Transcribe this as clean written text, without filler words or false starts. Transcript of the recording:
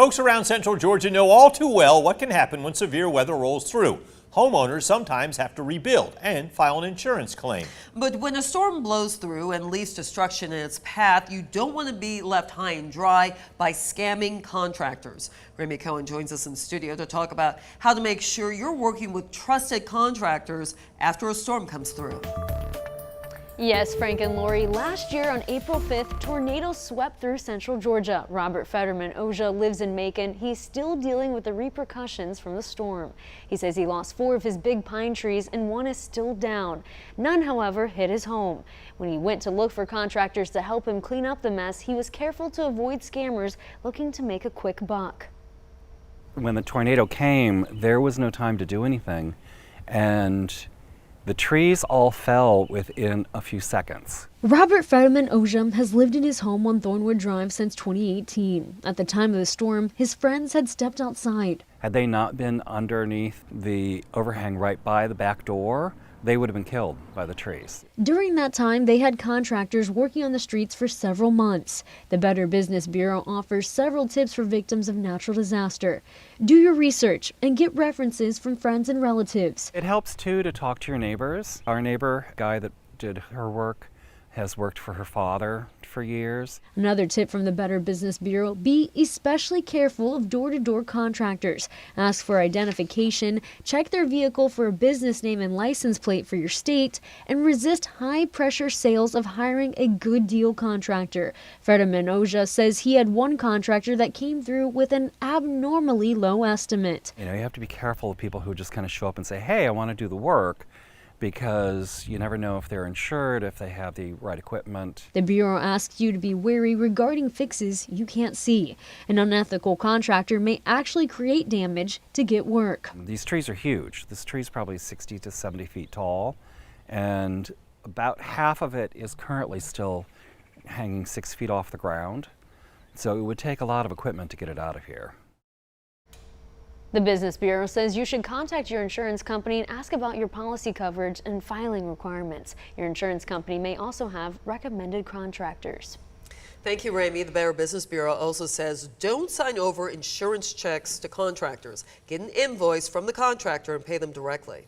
Folks around central Georgia know all too well what can happen when severe weather rolls through. Homeowners sometimes have to rebuild and file an insurance claim. But when a storm blows through and leaves destruction in its path, you don't want to be left high and dry by scamming contractors. Remy Cohen joins us in studio to talk about how to make sure you're working with trusted contractors after a storm comes through. Yes, Frank and Lori, last year on April 5th, tornadoes swept through central Georgia. Robert Fetterman Oja lives in Macon. He's still dealing with the repercussions from the storm. He says he lost 4 of his big pine trees and 1 is still down. None, however, hit his home. When he went to look for contractors to help him clean up the mess, he was careful to avoid scammers looking to make a quick buck. When the tornado came, there was no time to do anything, and the trees all fell within a few seconds. Robert Fetterman Oja has lived in his home on Thornwood Drive since 2018. At the time of the storm, his friends had stepped outside. Had they not been underneath the overhang right by the back door, they would have been killed by the trees. During that time, they had contractors working on the streets for several months. The Better Business Bureau offers several tips for victims of natural disaster. Do your research and get references from friends and relatives. It helps too to talk to your neighbors. Our neighbor, guy that did her work, has worked for her father for years. Another tip from the Better Business Bureau, be especially careful of door-to-door contractors. Ask for identification, check their vehicle for a business name and license plate for your state, and resist high-pressure sales of hiring a good deal contractor. Fetterman Oja says he had one contractor that came through with an abnormally low estimate. You have to be careful of people who just kind of show up and say, hey, I want to do the work, because you never know if they're insured, if they have the right equipment. The Bureau asks you to be wary regarding fixes you can't see. An unethical contractor may actually create damage to get work. These trees are huge. This tree is probably 60 to 70 feet tall, and about half of it is currently still hanging 6 feet off the ground. So it would take a lot of equipment to get it out of here. The Business Bureau says you should contact your insurance company and ask about your policy coverage and filing requirements. Your insurance company may also have recommended contractors. Thank you, Remy. The Better Business Bureau also says don't sign over insurance checks to contractors. Get an invoice from the contractor and pay them directly.